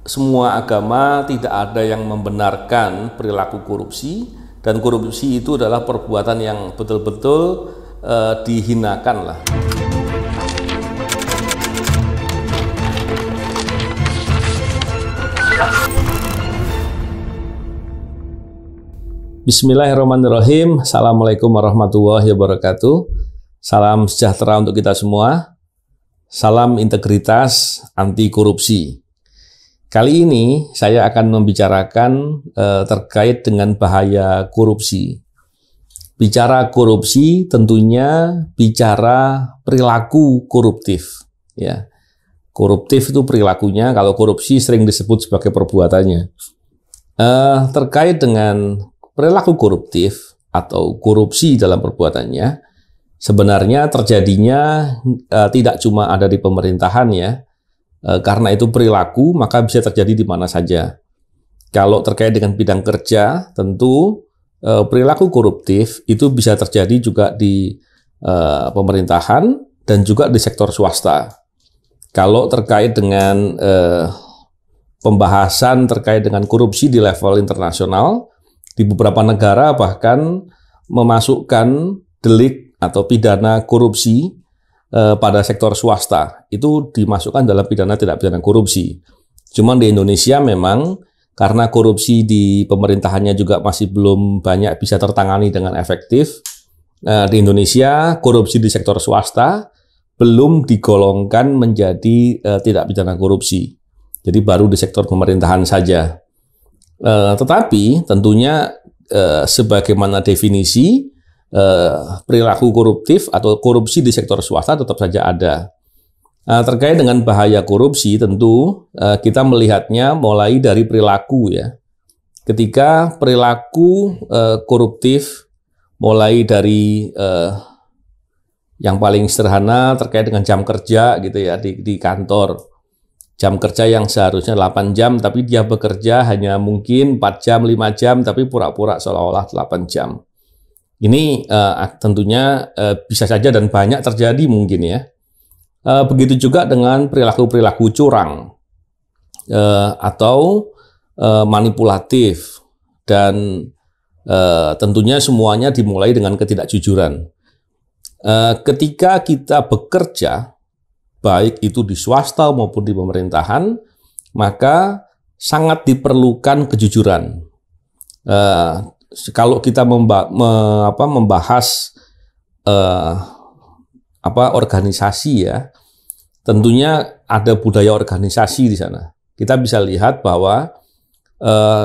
semua agama tidak ada yang membenarkan perilaku korupsi, dan korupsi itu adalah perbuatan yang betul-betul dihinakan lah. Bismillahirrahmanirrahim. Assalamualaikum warahmatullahi wabarakatuh. Salam sejahtera untuk kita semua. Salam integritas anti korupsi. Kali ini saya akan membicarakan terkait dengan bahaya korupsi. Bicara korupsi tentunya bicara perilaku koruptif. Ya, koruptif itu perilakunya, kalau korupsi sering disebut sebagai perbuatannya. Terkait dengan perilaku koruptif atau korupsi dalam perbuatannya, sebenarnya terjadinya tidak cuma ada di pemerintahan ya. Karena itu perilaku, maka bisa terjadi di mana saja. Kalau terkait dengan bidang kerja, tentu perilaku koruptif itu bisa terjadi juga di pemerintahan dan juga di sektor swasta. Kalau terkait dengan pembahasan terkait dengan korupsi di level internasional, di beberapa negara bahkan memasukkan delik atau pidana korupsi pada sektor swasta, itu dimasukkan dalam pidana tidak pidana korupsi. Cuman di Indonesia memang karena korupsi di pemerintahannya juga masih belum banyak bisa tertangani dengan efektif, di Indonesia korupsi di sektor swasta belum digolongkan menjadi tidak pidana korupsi. Jadi baru di sektor pemerintahan saja. Tetapi tentunya sebagaimana definisi perilaku koruptif atau korupsi di sektor swasta tetap saja ada. Terkait dengan bahaya korupsi, tentu kita melihatnya mulai dari perilaku ya. Ketika perilaku koruptif mulai dari yang paling sederhana terkait dengan jam kerja gitu ya di kantor. Jam kerja yang seharusnya 8 jam tapi dia bekerja hanya mungkin 4 jam, 5 jam tapi pura-pura seolah-olah 8 jam. Ini tentunya bisa saja dan banyak terjadi mungkin ya. Begitu juga dengan perilaku-perilaku curang atau manipulatif, dan tentunya semuanya dimulai dengan ketidakjujuran. Ketika kita bekerja, baik itu di swasta maupun di pemerintahan, maka sangat diperlukan kejujuran. Kalau kita membahas organisasi ya, tentunya ada budaya organisasi di sana. Kita bisa lihat bahwa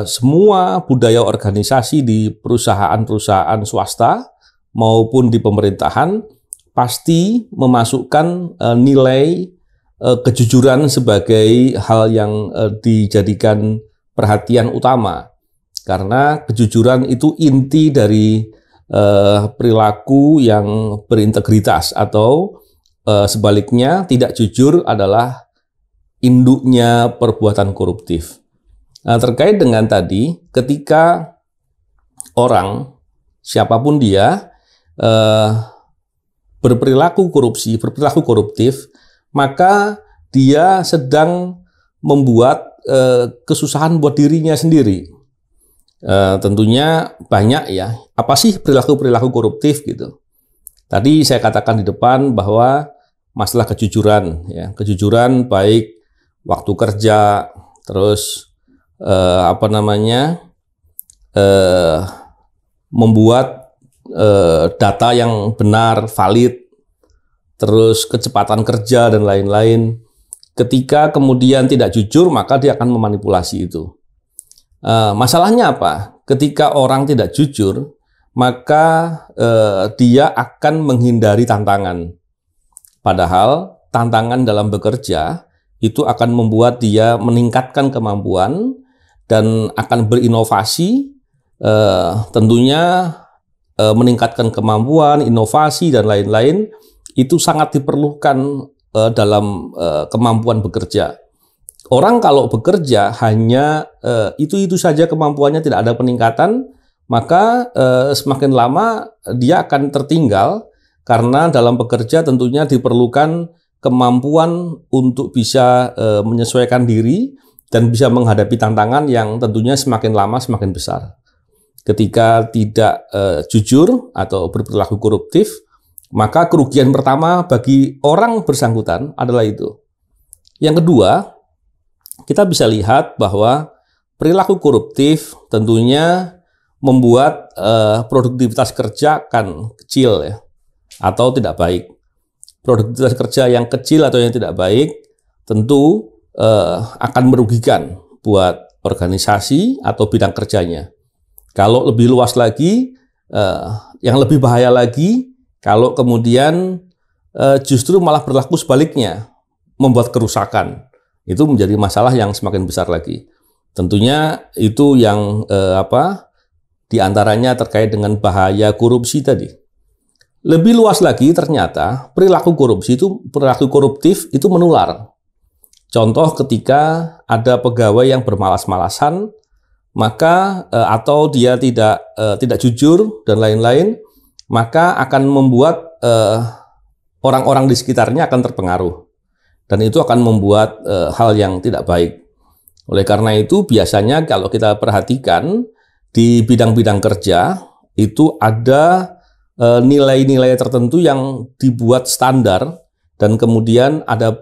semua budaya organisasi di perusahaan-perusahaan swasta maupun di pemerintahan pasti memasukkan nilai kejujuran sebagai hal yang dijadikan perhatian utama. Karena kejujuran itu inti dari perilaku yang berintegritas, atau sebaliknya tidak jujur adalah induknya perbuatan koruptif. Terkait dengan tadi, ketika orang siapapun dia berperilaku korupsi, berperilaku koruptif, maka dia sedang membuat kesusahan buat dirinya sendiri. Tentunya banyak ya. Apa sih perilaku-perilaku koruptif gitu? Tadi saya katakan di depan bahwa masalah kejujuran ya, kejujuran baik waktu kerja, terus membuat data yang benar, valid, terus kecepatan kerja dan lain-lain. Ketika kemudian tidak jujur, maka dia akan memanipulasi itu. Masalahnya apa? Ketika orang tidak jujur, maka dia akan menghindari tantangan. Padahal tantangan dalam bekerja itu akan membuat dia meningkatkan kemampuan dan akan berinovasi, tentunya meningkatkan kemampuan, inovasi dan lain-lain itu sangat diperlukan dalam kemampuan bekerja. Orang kalau bekerja hanya itu saja kemampuannya, tidak ada peningkatan, maka semakin lama dia akan tertinggal, karena dalam bekerja tentunya diperlukan kemampuan untuk bisa menyesuaikan diri dan bisa menghadapi tantangan yang tentunya semakin lama semakin besar. Ketika tidak jujur atau berperilaku koruptif, maka kerugian pertama bagi orang bersangkutan adalah itu. Yang kedua, kita bisa lihat bahwa perilaku koruptif tentunya membuat produktivitas kerja akan kecil ya, atau tidak baik. Produktivitas kerja yang kecil atau yang tidak baik tentu akan merugikan buat organisasi atau bidang kerjanya. Kalau lebih luas lagi, yang lebih bahaya lagi, kalau kemudian justru malah berlaku sebaliknya, membuat kerusakan. Itu menjadi masalah yang semakin besar lagi. Tentunya itu yang diantaranya terkait dengan bahaya korupsi tadi. Lebih luas lagi ternyata perilaku koruptif itu menular. Contoh ketika ada pegawai yang bermalas-malasan, maka atau dia tidak jujur dan lain-lain, maka akan membuat orang-orang di sekitarnya akan terpengaruh, dan itu akan membuat hal yang tidak baik. Oleh karena itu biasanya kalau kita perhatikan di bidang-bidang kerja itu ada nilai-nilai tertentu yang dibuat standar, dan kemudian ada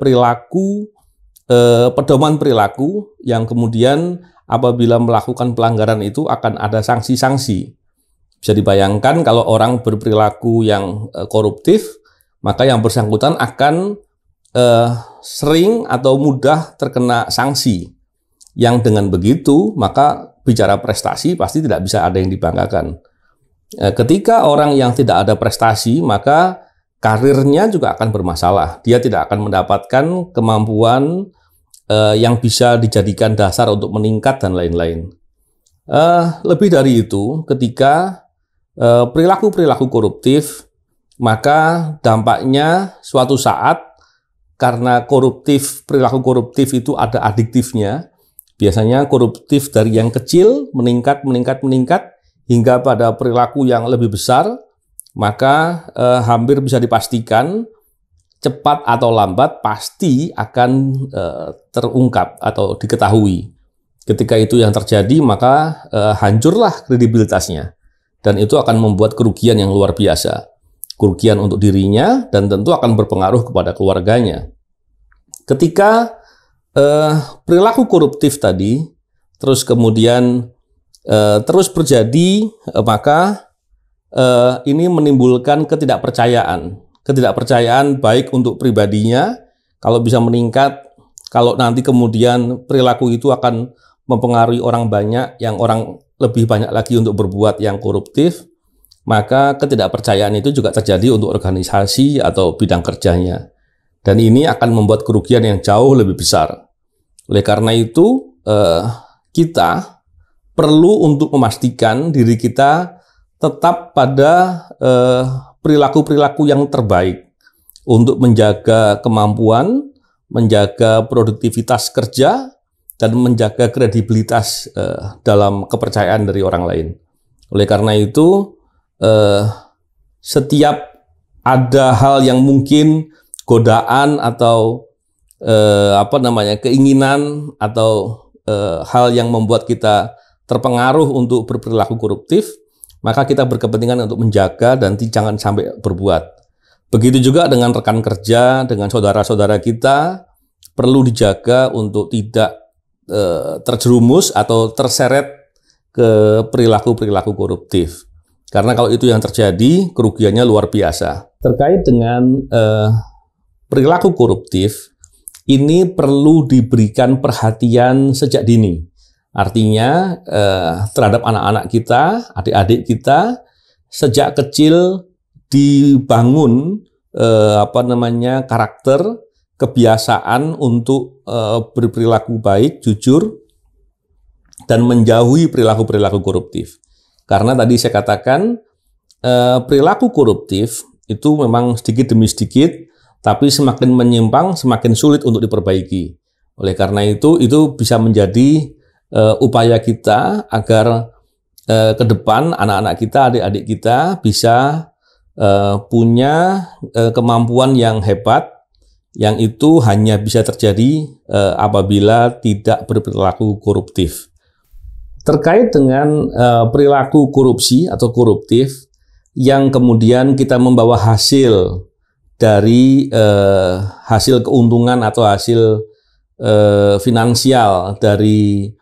pedoman perilaku yang kemudian apabila melakukan pelanggaran itu akan ada sanksi-sanksi. Bisa dibayangkan kalau orang berperilaku yang koruptif, maka yang bersangkutan akan sering atau mudah terkena sanksi. Yang dengan begitu, maka bicara prestasi pasti tidak bisa ada yang dibanggakan. Ketika orang yang tidak ada prestasi, maka karirnya juga akan bermasalah. Dia tidak akan mendapatkan kemampuan yang bisa dijadikan dasar untuk meningkat dan lain-lain. Lebih dari itu, ketika perilaku koruptif, maka dampaknya suatu saat karena perilaku koruptif itu ada adiktifnya. Biasanya koruptif dari yang kecil meningkat hingga pada perilaku yang lebih besar, maka hampir bisa dipastikan cepat atau lambat pasti akan terungkap atau diketahui. Ketika itu yang terjadi, maka hancurlah kredibilitasnya. Dan itu akan membuat kerugian yang luar biasa. Kerugian untuk dirinya dan tentu akan berpengaruh kepada keluarganya. Ketika perilaku koruptif tadi terus kemudian terus terjadi, maka ini menimbulkan ketidakpercayaan baik untuk pribadinya, kalau bisa meningkat, kalau nanti kemudian perilaku itu akan mempengaruhi orang banyak, yang orang lebih banyak lagi untuk berbuat yang koruptif, maka ketidakpercayaan itu juga terjadi untuk organisasi atau bidang kerjanya. Dan ini akan membuat kerugian yang jauh lebih besar. Oleh karena itu, kita perlu untuk memastikan diri kita tetap pada perilaku-perilaku yang terbaik untuk menjaga kemampuan, menjaga produktivitas kerja, dan menjaga kredibilitas dalam kepercayaan dari orang lain. Oleh karena itu, setiap ada hal yang mungkin godaan atau keinginan atau hal yang membuat kita terpengaruh untuk berperilaku koruptif, maka kita berkepentingan untuk menjaga dan jangan sampai berbuat. Begitu juga dengan rekan kerja, dengan saudara-saudara kita, perlu dijaga untuk tidak terjerumus atau terseret ke perilaku-perilaku koruptif. Karena kalau itu yang terjadi, kerugiannya luar biasa. Terkait dengan perilaku koruptif, ini perlu diberikan perhatian sejak dini. Artinya terhadap anak-anak kita, adik-adik kita, sejak kecil dibangun karakter, kebiasaan untuk berperilaku baik, jujur, dan menjauhi perilaku-perilaku koruptif. Karena tadi saya katakan perilaku koruptif itu memang sedikit demi sedikit, tapi semakin menyimpang semakin sulit untuk diperbaiki. Oleh karena itu bisa menjadi upaya kita agar ke depan anak-anak kita, adik-adik kita bisa punya kemampuan yang hebat, yang itu hanya bisa terjadi apabila tidak berperilaku koruptif. Terkait dengan perilaku korupsi atau koruptif yang kemudian kita membawa hasil dari hasil keuntungan atau hasil finansial dari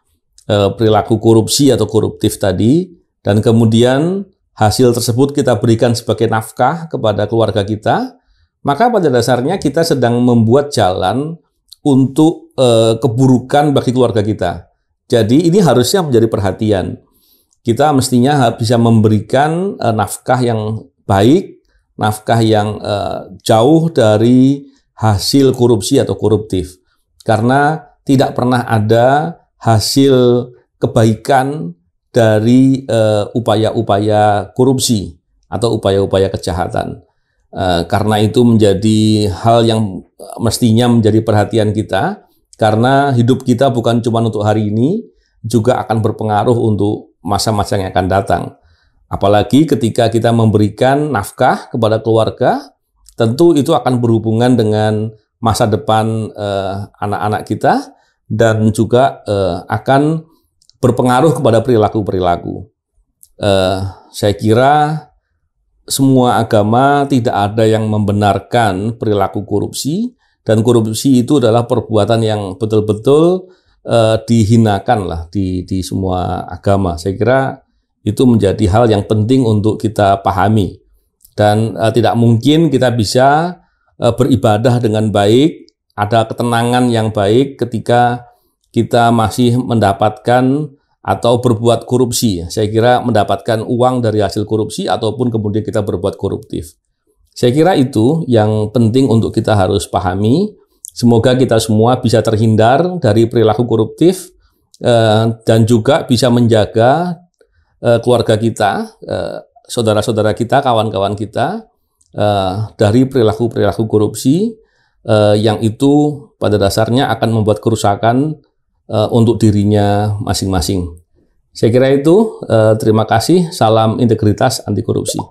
perilaku korupsi atau koruptif tadi, dan kemudian hasil tersebut kita berikan sebagai nafkah kepada keluarga kita, maka pada dasarnya kita sedang membuat jalan untuk keburukan bagi keluarga kita. Jadi ini harusnya menjadi perhatian. Kita mestinya bisa memberikan nafkah yang baik, nafkah yang jauh dari hasil korupsi atau koruptif. Karena tidak pernah ada hasil kebaikan dari upaya-upaya korupsi atau upaya-upaya kejahatan. Karena itu menjadi hal yang mestinya menjadi perhatian kita, karena hidup kita bukan cuma untuk hari ini, juga akan berpengaruh untuk masa-masa yang akan datang. Apalagi ketika kita memberikan nafkah kepada keluarga, tentu itu akan berhubungan dengan masa depan anak-anak kita, dan juga akan berpengaruh kepada perilaku-perilaku. Saya kira semua agama tidak ada yang membenarkan perilaku korupsi, dan korupsi itu adalah perbuatan yang betul-betul dihinakan lah di semua agama. Saya kira itu menjadi hal yang penting untuk kita pahami, dan tidak mungkin kita bisa beribadah dengan baik, ada ketenangan yang baik ketika kita masih mendapatkan atau berbuat korupsi. Saya kira mendapatkan uang dari hasil korupsi ataupun kemudian kita berbuat koruptif. Saya kira itu yang penting untuk kita harus pahami. Semoga kita semua bisa terhindar dari perilaku koruptif dan juga bisa menjaga keluarga kita, saudara-saudara kita, kawan-kawan kita dari perilaku-perilaku korupsi yang itu pada dasarnya akan membuat kerusakan untuk dirinya masing-masing. Saya kira itu, terima kasih, salam integritas anti korupsi.